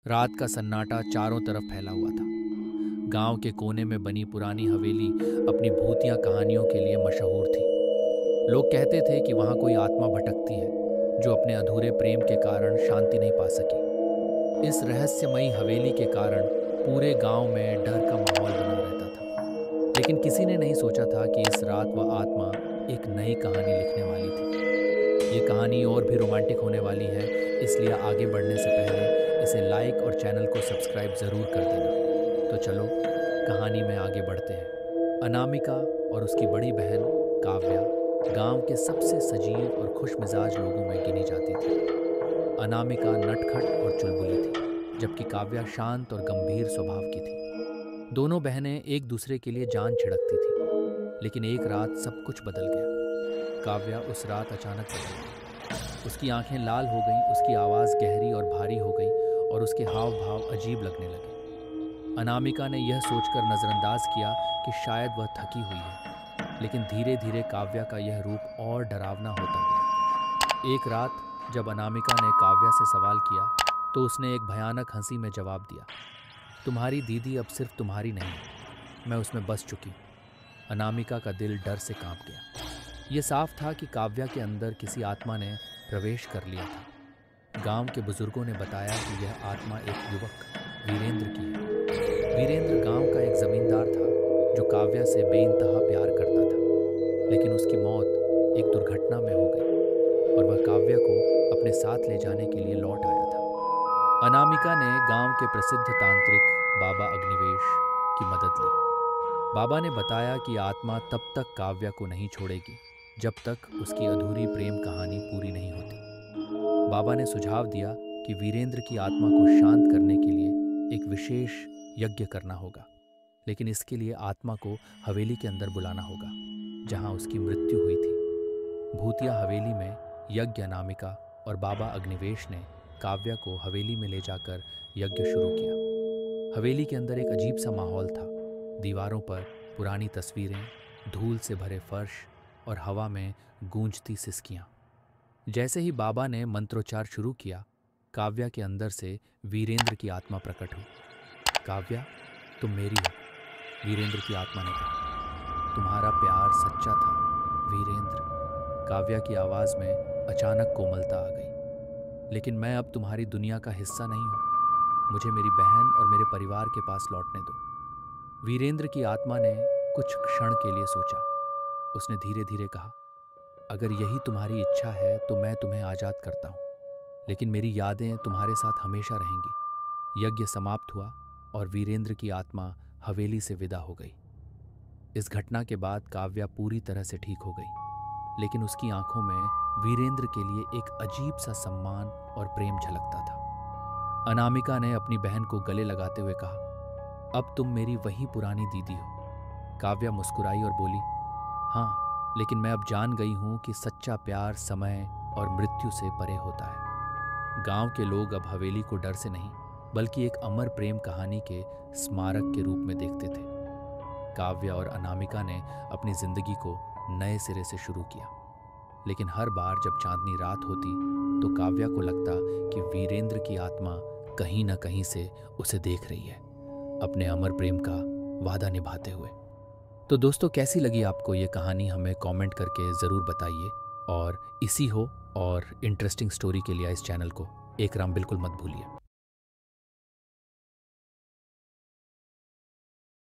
रात का सन्नाटा चारों तरफ फैला हुआ था। गांव के कोने में बनी पुरानी हवेली अपनी भूतिया कहानियों के लिए मशहूर थी। लोग कहते थे कि वहां कोई आत्मा भटकती है जो अपने अधूरे प्रेम के कारण शांति नहीं पा सकी। इस रहस्यमयी हवेली के कारण पूरे गांव में डर का माहौल बना रहता था। लेकिन किसी ने नहीं सोचा था कि इस रात वह आत्मा एक नई कहानी लिखने वाली थी। ये कहानी और भी रोमांटिक होने वाली है, इसलिए आगे बढ़ने से पहले इसे लाइक और चैनल को सब्सक्राइब ज़रूर कर देना। तो चलो कहानी में आगे बढ़ते हैं। अनामिका और उसकी बड़ी बहन काव्या गांव के सबसे सजीव और खुश मिजाज लोगों में गिनी जाती थी। अनामिका नटखट और चुलबुली थी, जबकि काव्या शांत और गंभीर स्वभाव की थी। दोनों बहनें एक दूसरे के लिए जान छिड़कती थी। लेकिन एक रात सब कुछ बदल गया। काव्या उस रात अचानक बदल गई। उसकी आंखें लाल हो गईं, उसकी आवाज़ गहरी और भारी हो गई और उसके हाव भाव अजीब लगने लगे। अनामिका ने यह सोचकर नज़रअंदाज किया कि शायद वह थकी हुई है, लेकिन धीरे धीरे काव्या का यह रूप और डरावना होता गया। एक रात जब अनामिका ने काव्या से सवाल किया तो उसने एक भयानक हंसी में जवाब दिया, तुम्हारी दीदी अब सिर्फ तुम्हारी नहीं, मैं उसमें बस चुकी हूँ। अनामिका का दिल डर से कांप गया। ये साफ था कि काव्या के अंदर किसी आत्मा ने प्रवेश कर लिया था। गांव के बुजुर्गों ने बताया कि यह आत्मा एक युवक वीरेंद्र की है। वीरेंद्र गांव का एक जमींदार था जो काव्या से बेइंतहा प्यार करता था। लेकिन उसकी मौत एक दुर्घटना में हो गई और वह काव्या को अपने साथ ले जाने के लिए लौट आया था। अनामिका ने गांव के प्रसिद्ध तांत्रिक बाबा अग्निवेश की मदद ली। बाबा ने बताया कि आत्मा तब तक काव्या को नहीं छोड़ेगी जब तक उसकी अधूरी प्रेम कहानी पूरी नहीं होती। बाबा ने सुझाव दिया कि वीरेंद्र की आत्मा को शांत करने के लिए एक विशेष यज्ञ करना होगा, लेकिन इसके लिए आत्मा को हवेली के अंदर बुलाना होगा जहां उसकी मृत्यु हुई थी। भूतिया हवेली में यज्ञ अनामिका और बाबा अग्निवेश ने काव्या को हवेली में ले जाकर यज्ञ शुरू किया। हवेली के अंदर एक अजीब सा माहौल था। दीवारों पर पुरानी तस्वीरें, धूल से भरे फर्श और हवा में गूंजती सिसकियां। जैसे ही बाबा ने मंत्रोच्चार शुरू किया, काव्या के अंदर से वीरेंद्र की आत्मा प्रकट हुई। काव्या, तुम मेरी हो, वीरेंद्र की आत्मा ने कहा। तुम्हारा प्यार सच्चा था वीरेंद्र। काव्या की आवाज़ में अचानक कोमलता आ गई। लेकिन मैं अब तुम्हारी दुनिया का हिस्सा नहीं हूँ। मुझे मेरी बहन और मेरे परिवार के पास लौटने दो। वीरेंद्र की आत्मा ने कुछ क्षण के लिए सोचा। उसने धीरे धीरे कहा, अगर यही तुम्हारी इच्छा है तो मैं तुम्हें आज़ाद करता हूँ, लेकिन मेरी यादें तुम्हारे साथ हमेशा रहेंगी। यज्ञ समाप्त हुआ और वीरेंद्र की आत्मा हवेली से विदा हो गई। इस घटना के बाद काव्या पूरी तरह से ठीक हो गई, लेकिन उसकी आंखों में वीरेंद्र के लिए एक अजीब सा सम्मान और प्रेम झलकता था। अनामिका ने अपनी बहन को गले लगाते हुए कहा, अब तुम मेरी वही पुरानी दीदी हो। काव्या मुस्कुराई और बोली, हाँ, लेकिन मैं अब जान गई हूँ कि सच्चा प्यार समय और मृत्यु से परे होता है। गांव के लोग अब हवेली को डर से नहीं, बल्कि एक अमर प्रेम कहानी के स्मारक के रूप में देखते थे। काव्या और अनामिका ने अपनी जिंदगी को नए सिरे से शुरू किया, लेकिन हर बार जब चांदनी रात होती तो काव्या को लगता कि वीरेंद्र की आत्मा कहीं न कहीं से उसे देख रही है, अपने अमर प्रेम का वादा निभाते हुए। तो दोस्तों, कैसी लगी आपको ये कहानी, हमें कमेंट करके ज़रूर बताइए। और इसी हो और इंटरेस्टिंग स्टोरी के लिए इस चैनल को एक राम बिल्कुल मत भूलिए।